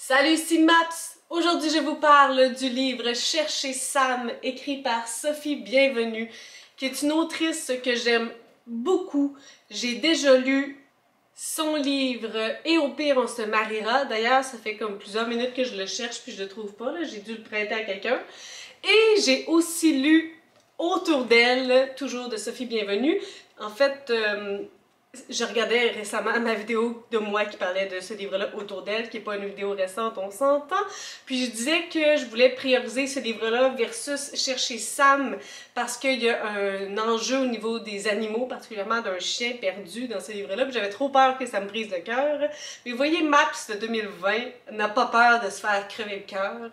Salut, ici Maps! Aujourd'hui, je vous parle du livre Chercher Sam, écrit par Sophie Bienvenue, qui est une autrice que j'aime beaucoup. J'ai déjà lu son livre Et au pire, on se mariera. D'ailleurs, ça fait comme plusieurs minutes que je le cherche puis je le trouve pas. J'ai dû le prêter à quelqu'un. Et j'ai aussi lu Autour d'elle, toujours de Sophie Bienvenue. En fait, je regardais récemment ma vidéo de moi qui parlait de ce livre-là, Autour d'elle, qui n'est pas une vidéo récente, on s'entend. Puis je disais que je voulais prioriser ce livre-là versus Chercher Sam, parce qu'il y a un enjeu au niveau des animaux, particulièrement d'un chien perdu dans ce livre-là. Puis j'avais trop peur que ça me brise le cœur. Mais vous voyez, Maps de 2020 n'a pas peur de se faire crever le cœur.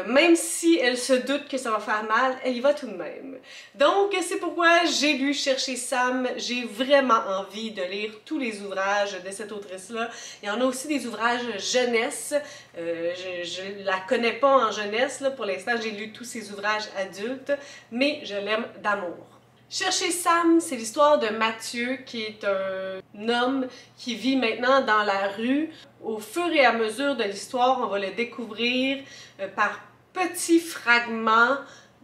Même si elle se doute que ça va faire mal, elle y va tout de même. Donc c'est pourquoi j'ai lu Chercher Sam. J'ai vraiment envie de lire tous les ouvrages de cette autrice-là. Il y en a aussi des ouvrages jeunesse. Je la connais pas en jeunesse, là. Pour l'instant, j'ai lu tous ses ouvrages adultes, mais je l'aime d'amour. Chercher Sam, c'est l'histoire de Mathieu, qui est un homme qui vit maintenant dans la rue. Au fur et à mesure de l'histoire, on va le découvrir par petits fragments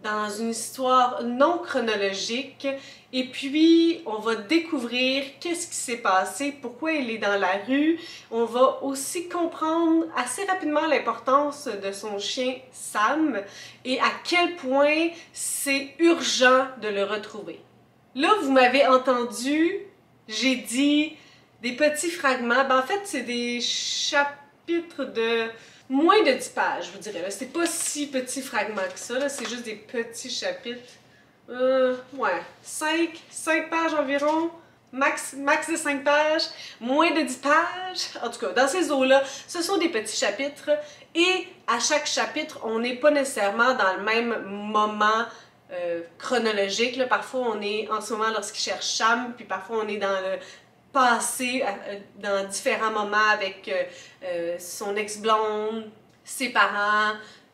dans une histoire non chronologique. Et puis, on va découvrir qu'est-ce qui s'est passé, pourquoi il est dans la rue. On va aussi comprendre assez rapidement l'importance de son chien Sam et à quel point c'est urgent de le retrouver. Là, vous m'avez entendu, j'ai dit des petits fragments. Ben, en fait, c'est des chapitres de moins de 10 pages, je vous dirais. C'est pas si petits fragments que ça, c'est juste des petits chapitres. Ouais, 5 pages environ, max de 5 pages, moins de 10 pages. En tout cas, dans ces eaux-là, ce sont des petits chapitres et à chaque chapitre, on n'est pas nécessairement dans le même moment chronologique. Là. Parfois, on est en ce moment lorsqu'il cherche Sam, puis parfois on est dans le passé, dans différents moments avec son ex-blonde, ses parents,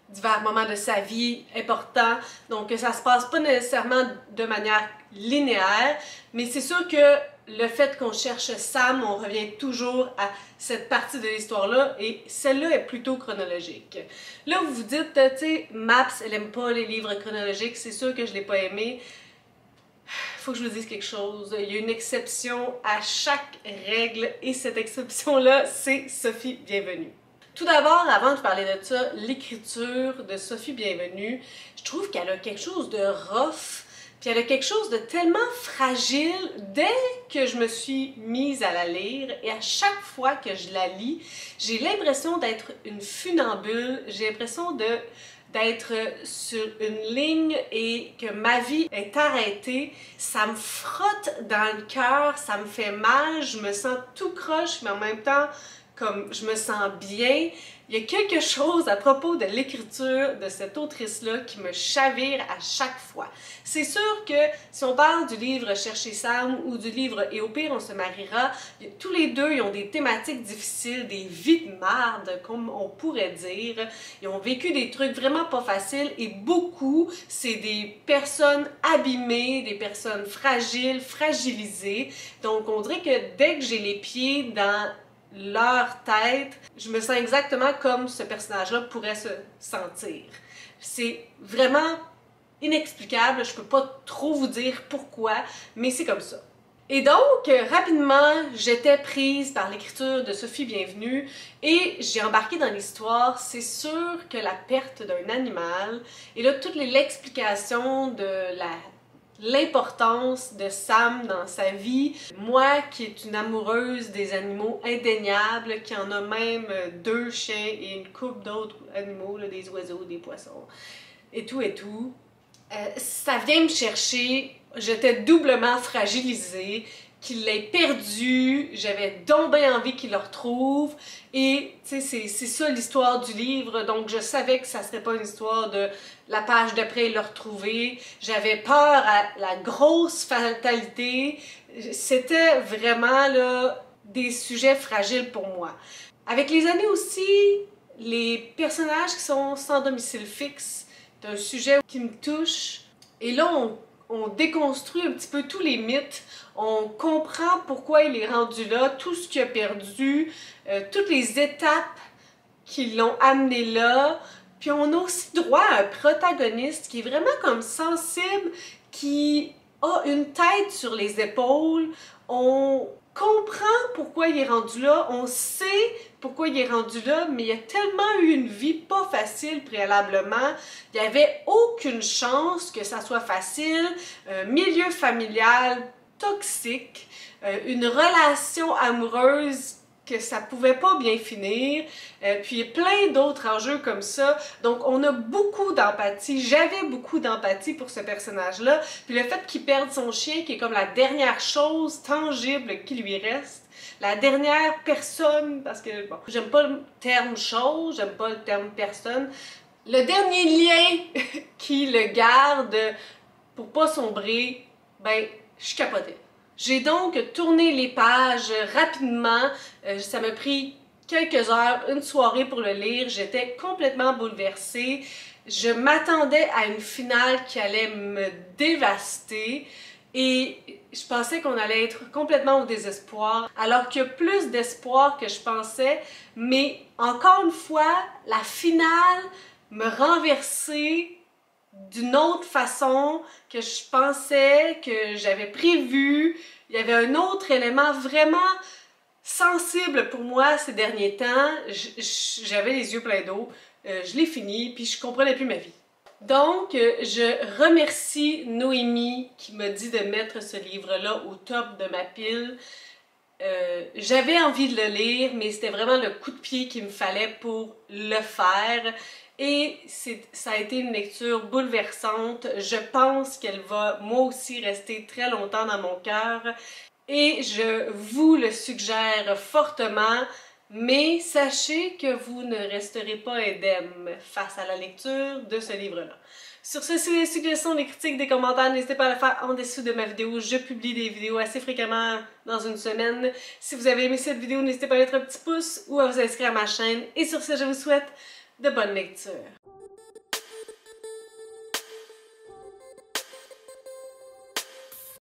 divers moments de sa vie importants. Donc ça se passe pas nécessairement de manière linéaire, mais c'est sûr que le fait qu'on cherche Sam, on revient toujours à cette partie de l'histoire-là, et celle-là est plutôt chronologique. Là, vous vous dites, tu sais, Maps, elle aime pas les livres chronologiques, c'est sûr que je l'ai pas aimé. Faut que je vous dise quelque chose. Il y a une exception à chaque règle, et cette exception-là, c'est Sophie Bienvenue. Tout d'abord, avant de parler de ça, l'écriture de Sophie Bienvenue, je trouve qu'elle a quelque chose de rough, puis elle a quelque chose de tellement fragile dès que je me suis mise à la lire, et à chaque fois que je la lis, j'ai l'impression d'être une funambule, j'ai l'impression d'être sur une ligne et que ma vie est arrêtée. Ça me frotte dans le cœur, ça me fait mal, je me sens tout croche, mais en même temps, comme je me sens bien. Il y a quelque chose à propos de l'écriture de cette autrice-là qui me chavire à chaque fois. C'est sûr que si on parle du livre Chercher Sam ou du livre Et au pire, on se mariera, tous les deux, ils ont des thématiques difficiles, des vies de marde, comme on pourrait dire. Ils ont vécu des trucs vraiment pas faciles et beaucoup, c'est des personnes abîmées, des personnes fragiles, fragilisées. Donc, on dirait que dès que j'ai les pieds dans leur tête, je me sens exactement comme ce personnage-là pourrait se sentir. C'est vraiment inexplicable, je peux pas trop vous dire pourquoi, mais c'est comme ça. Et donc, rapidement, j'étais prise par l'écriture de Sophie Bienvenue et j'ai embarqué dans l'histoire. C'est sûr que la perte d'un animal, et là, toute l'explication de l'importance de Sam dans sa vie. Moi, qui est une amoureuse des animaux indéniable, qui en a même 2 chiens et une couple d'autres animaux, là, des oiseaux, des poissons, et tout, ça vient me chercher. J'étais doublement fragilisée, qu'il l'ait perdu, j'avais donc bien envie qu'il le retrouve, et tu sais, c'est ça l'histoire du livre, donc je savais que ça serait pas une histoire de la page d'après le retrouver, j'avais peur à la grosse fatalité, c'était vraiment là des sujets fragiles pour moi. Avec les années aussi, les personnages qui sont sans domicile fixe, c'est un sujet qui me touche, et là on déconstruit un petit peu tous les mythes, on comprend pourquoi il est rendu là, tout ce qu'il a perdu, toutes les étapes qui l'ont amené là. Puis on a aussi droit à un protagoniste qui est vraiment comme sensible, qui a une tête sur les épaules. On comprend pourquoi il est rendu là, on sait pourquoi il est rendu là, mais il a tellement eu une vie pas facile préalablement. Il n'y avait aucune chance que ça soit facile. Un milieu familial toxique, une relation amoureuse que ça pouvait pas bien finir, puis plein d'autres enjeux comme ça. Donc on a beaucoup d'empathie, j'avais beaucoup d'empathie pour ce personnage-là, puis le fait qu'il perde son chien, qui est comme la dernière chose tangible qui lui reste, la dernière personne, parce que bon, j'aime pas le terme chose, j'aime pas le terme personne, le dernier lien qui le garde pour pas sombrer, ben je capotais. J'ai donc tourné les pages rapidement, ça m'a pris quelques heures, une soirée pour le lire, j'étais complètement bouleversée. Je m'attendais à une finale qui allait me dévaster et je pensais qu'on allait être complètement au désespoir, alors qu'il y a plus d'espoir que je pensais, mais encore une fois, la finale me renversait d'une autre façon que je pensais, que j'avais prévu. Il y avait un autre élément vraiment sensible pour moi ces derniers temps. J'avais les yeux pleins d'eau. Je l'ai fini, puis je comprenais plus ma vie. Donc, je remercie Noémie qui m'a dit de mettre ce livre-là au top de ma pile. J'avais envie de le lire, mais c'était vraiment le coup de pied qu'il me fallait pour le faire. Et ça a été une lecture bouleversante. Je pense qu'elle va, moi aussi, rester très longtemps dans mon cœur. Et je vous le suggère fortement. Mais sachez que vous ne resterez pas indemne face à la lecture de ce livre-là. Sur ce, si vous avez des suggestions, des critiques, des commentaires, n'hésitez pas à le faire en dessous de ma vidéo. Je publie des vidéos assez fréquemment dans une semaine. Si vous avez aimé cette vidéo, n'hésitez pas à mettre un petit pouce ou à vous inscrire à ma chaîne. Et sur ce, je vous souhaite de bonnes lectures.